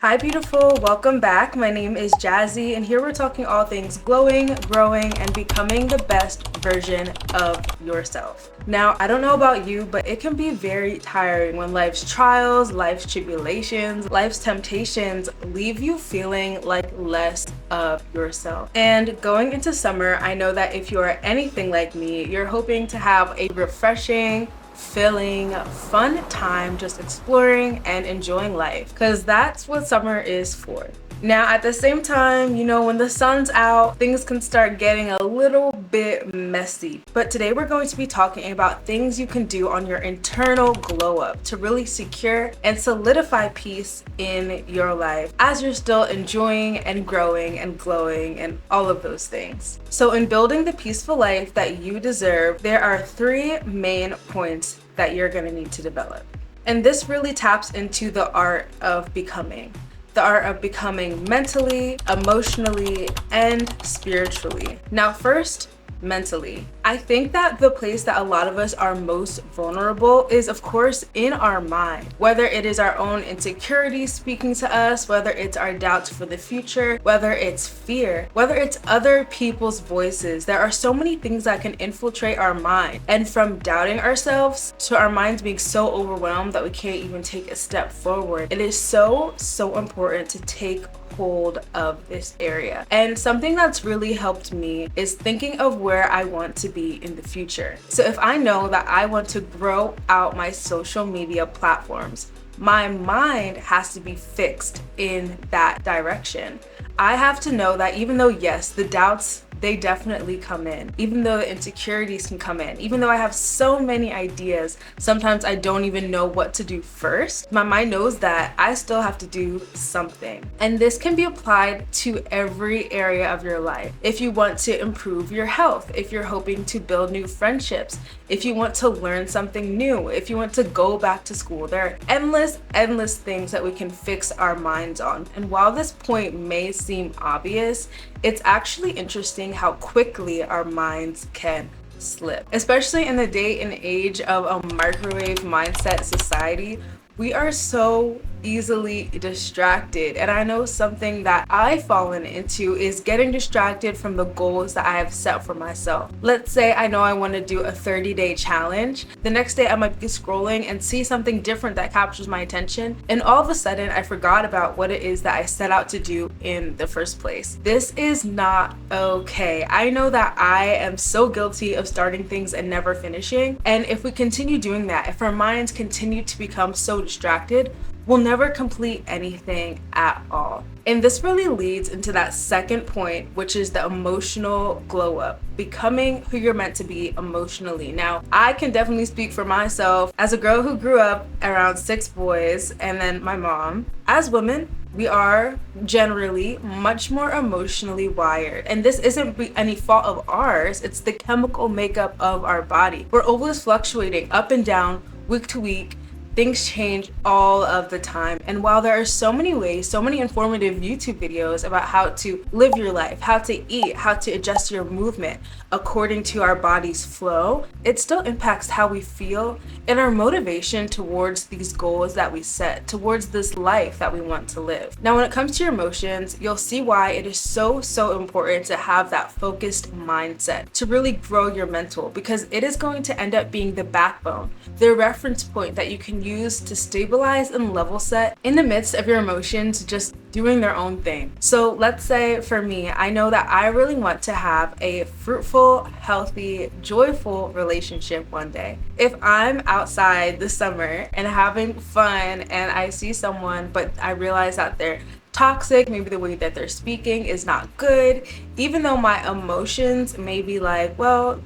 Hi beautiful, welcome back. My name is Jaazy and here we're talking all things glowing, growing, and becoming the best version of yourself. Now, I don't know about you, but it can be very tiring when life's trials, life's tribulations, life's temptations leave you feeling like less of yourself. And going into summer, I know that if you are anything like me, you're hoping to have a refreshing, filling, fun time just exploring and enjoying life, because that's what summer is for. Now, at the same time, when the sun's out, things can start getting a little bit messy. But today we're going to be talking about things you can do on your internal glow up to really secure and solidify peace in your life as you're still enjoying and growing and glowing and all of those things. So in building the peaceful life that you deserve, there are 3 main points that you're going to need to develop. And this really taps into the art of becoming. The art of becoming mentally, emotionally, and spiritually. Now, first, mentally. I think that the place that a lot of us are most vulnerable is, of course, in our mind. Whether it is our own insecurities speaking to us, whether it's our doubts for the future, whether it's fear, whether it's other people's voices, there are so many things that can infiltrate our mind. And from doubting ourselves to our minds being so overwhelmed that we can't even take a step forward, it is so important to take hold of this area. And something that's really helped me is thinking of where I want to be in the future. So if I know that I want to grow out my social media platforms, my mind has to be fixed in that direction. I have to know that even though, yes, the doubts, they definitely come in. Even though the insecurities can come in, even though I have so many ideas, sometimes I don't even know what to do first. My mind knows that I still have to do something. And this can be applied to every area of your life. If you want to improve your health, if you're hoping to build new friendships, if you want to learn something new, if you want to go back to school, there are endless things that we can fix our minds on. And while this point may seem obvious, it's actually interesting how quickly our minds can slip. Especially in the day and age of a microwave mindset society, we are so easily distracted. And I know something that I've fallen into is getting distracted from the goals that I have set for myself. Let's say I know I want to do a 30-day challenge. The next day I might be scrolling and see something different that captures my attention, and all of a sudden I forgot about what it is that I set out to do in the first place. This is not okay. I know that I am so guilty of starting things and never finishing. And if we continue doing that, if our minds continue to become so distracted, we'll never complete anything at all. And this really leads into that second point, which is the emotional glow up, becoming who you're meant to be emotionally. Now, I can definitely speak for myself as a girl who grew up around 6 boys and then my mom. As women, we are generally much more emotionally wired. And this isn't any fault of ours, it's the chemical makeup of our body. We're always fluctuating up and down, week to week. Things change all of the time. And while there are so many ways, so many informative YouTube videos about how to live your life, how to eat, how to adjust your movement according to our body's flow, it still impacts how we feel and our motivation towards these goals that we set, towards this life that we want to live. Now, when it comes to your emotions, you'll see why it is so important to have that focused mindset, to really grow your mental, because it is going to end up being the backbone, the reference point that you can use to stabilize and level set in the midst of your emotions just doing their own thing. So let's say for me, I know that I really want to have a fruitful, healthy, joyful relationship one day. If I'm outside this summer and having fun and I see someone, but I realize that they're toxic, maybe the way that they're speaking is not good, even though my emotions may be like, well,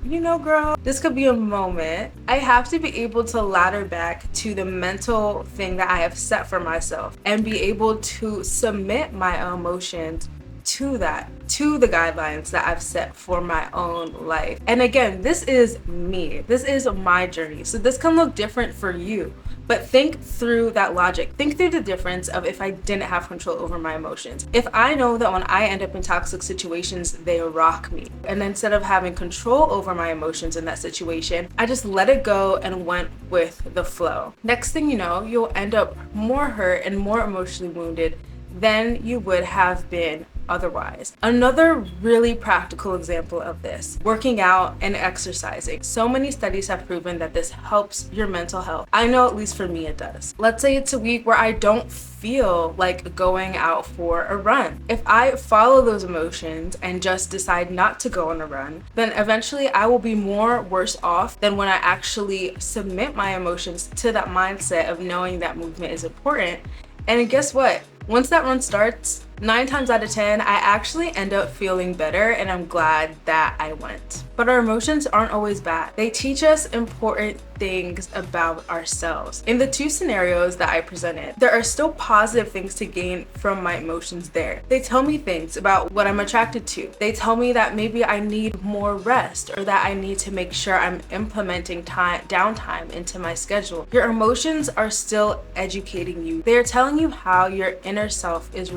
girl, this could be a moment, I have to be able to ladder back to the mental thing that I have set for myself and be able to submit my emotions to the guidelines that I've set for my own life. And again, this is me, this is my journey, so this can look different for you. But think through that logic. Think through the difference of if I didn't have control over my emotions. If I know that when I end up in toxic situations, they rock me, and instead of having control over my emotions in that situation, I just let it go and went with the flow. Next thing you know, you'll end up more hurt and more emotionally wounded than you would have been otherwise. Another really practical example of this, working out and exercising. So many studies have proven that this helps your mental health. I know, at least for me, it does. Let's say it's a week where I don't feel like going out for a run. If I follow those emotions and just decide not to go on a run, then eventually I will be more worse off than when I actually submit my emotions to that mindset of knowing that movement is important. And guess what? Once that run starts, 9 times out of 10, I actually end up feeling better, and I'm glad that I went. But our emotions aren't always bad. They teach us important things about ourselves. In the 2 scenarios that I presented, there are still positive things to gain from my emotions there. They tell me things about what I'm attracted to. They tell me that maybe I need more rest, or that I need to make sure I'm implementing downtime into my schedule. Your emotions are still educating you. They're telling you how your inner self is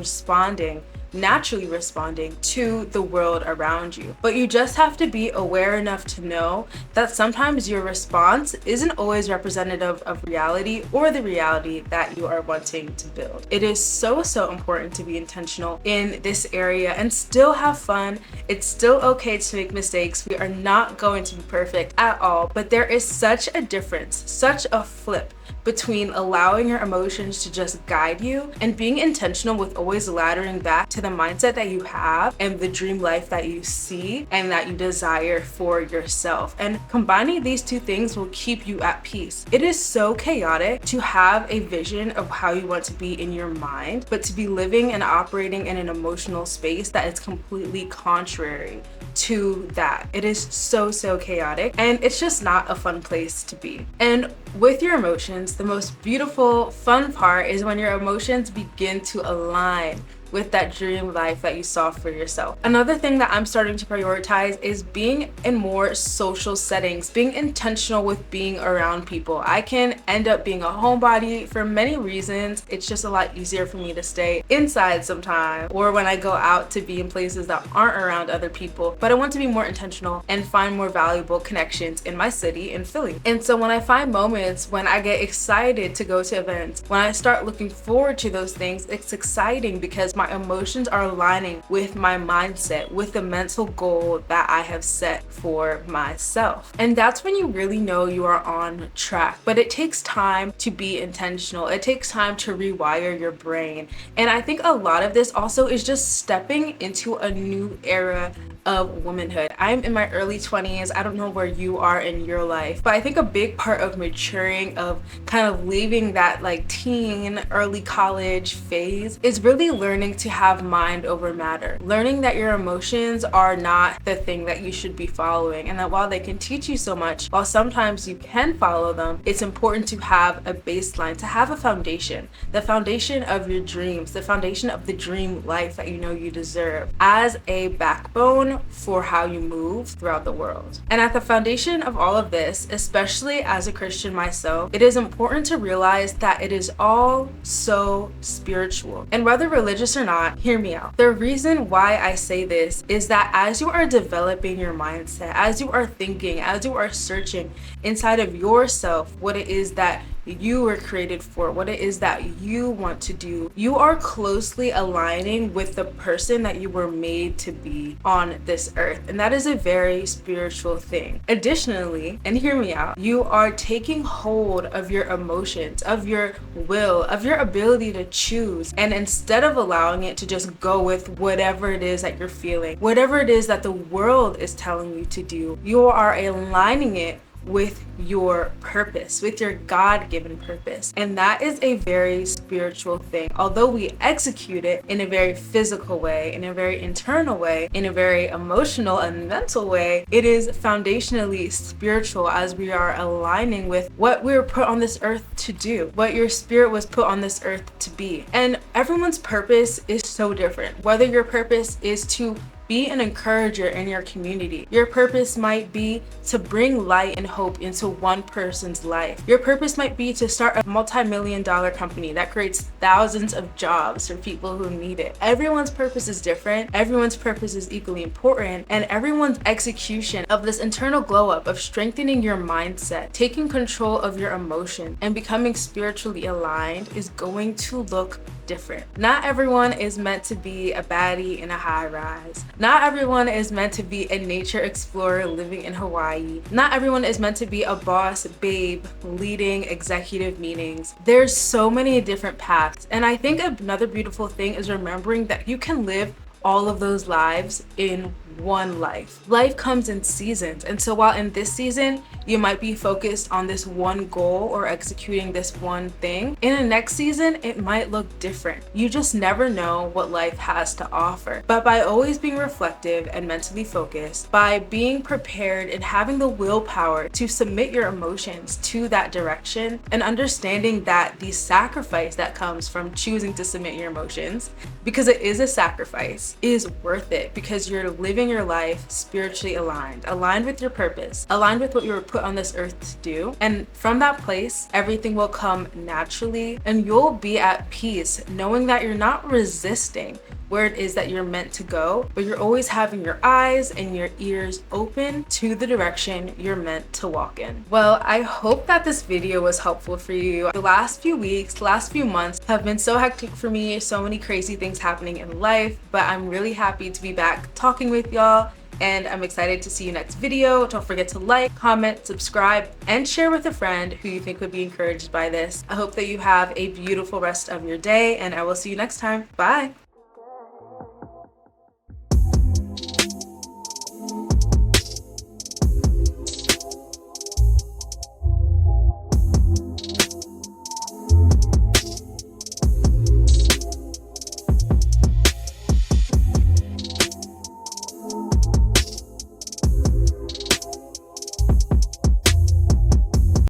naturally responding to the world around you. But you just have to be aware enough to know that sometimes your response isn't always representative of reality or the reality that you are wanting to build. It is so important to be intentional in this area and still have fun. It's still okay to make mistakes. We are not going to be perfect at all, but there is such a difference, such a flip between allowing your emotions to just guide you and being intentional with always laddering back to the mindset that you have and the dream life that you see and that you desire for yourself. And combining these 2 things will keep you at peace. It is so chaotic to have a vision of how you want to be in your mind, but to be living and operating in an emotional space that is completely contrary to that. It is so chaotic, and it's just not a fun place to be. And with your emotions, the most beautiful, fun part is when your emotions begin to align with that dream life that you saw for yourself. Another thing that I'm starting to prioritize is being in more social settings, being intentional with being around people. I can end up being a homebody for many reasons. It's just a lot easier for me to stay inside sometimes, or when I go out to be in places that aren't around other people. But I want to be more intentional and find more valuable connections in my city, in Philly. And so when I find moments when I get excited to go to events, when I start looking forward to those things, it's exciting because my emotions are aligning with my mindset, with the mental goal that I have set for myself. And that's when you really know you are on track. But it takes time to be intentional. It takes time to rewire your brain. And I think a lot of this also is just stepping into a new era of womanhood. I'm in my early 20s. I don't know where you are in your life, but I think a big part of maturing, of kind of leaving that like teen, early college phase, is really learning to have mind over matter. Learning that your emotions are not the thing that you should be following, and that while they can teach you so much, while sometimes you can follow them, it's important to have a baseline, to have a foundation, the foundation of your dreams, the foundation of the dream life that you know you deserve, as a backbone for how you move throughout the world. And at the foundation of all of this, especially as a Christian myself, it is important to realize that it is all so spiritual. And whether religious or not, hear me out. The reason why I say this is that as you are developing your mindset, as you are thinking, as you are searching inside of yourself what it is that you were created for, what it is that you want to do, you are closely aligning with the person that you were made to be on this earth. And that is a very spiritual thing. Additionally, and hear me out, you are taking hold of your emotions, of your will, of your ability to choose. And instead of allowing it to just go with whatever it is that you're feeling, whatever it is that the world is telling you to do, you are aligning it with your purpose, with your God-given purpose. And that is a very spiritual thing. Although we execute it in a very physical way, in a very internal way, in a very emotional and mental way, it is foundationally spiritual, as we are aligning with what we were put on this earth to do, what your spirit was put on this earth to be. And everyone's purpose is so different. Whether your purpose is to be an encourager in your community. Your purpose might be to bring light and hope into one person's life. Your purpose might be to start a multi-million-dollar company that creates thousands of jobs for people who need it. Everyone's purpose is different. Everyone's purpose is equally important. And everyone's execution of this internal glow up of strengthening your mindset, taking control of your emotion, and becoming spiritually aligned is going to look different. Not everyone is meant to be a baddie in a high rise. Not everyone is meant to be a nature explorer living in Hawaii. Not everyone is meant to be a boss babe leading executive meetings. There's so many different paths, and I think another beautiful thing is remembering that you can live all of those lives in one life. Life comes in seasons, and so while in this season you might be focused on this one goal or executing this one thing, in the next season it might look different. You just never know what life has to offer. But by always being reflective and mentally focused, by being prepared and having the willpower to submit your emotions to that direction, and understanding that the sacrifice that comes from choosing to submit your emotions, because it is a sacrifice, is worth it, because you're living your life spiritually aligned with your purpose, aligned with what you were put on this earth to do. And from that place, everything will come naturally, and you'll be at peace knowing that you're not resisting where it is that you're meant to go, but you're always having your eyes and your ears open to the direction you're meant to walk in. Well, I hope that this video was helpful for you. The last few weeks, last few months have been so hectic for me, so many crazy things happening in life, but I'm really happy to be back talking with y'all, and I'm excited to see you next video. Don't forget to like, comment, subscribe, and share with a friend who you think would be encouraged by this. I hope that you have a beautiful rest of your day, and I will see you next time. Bye.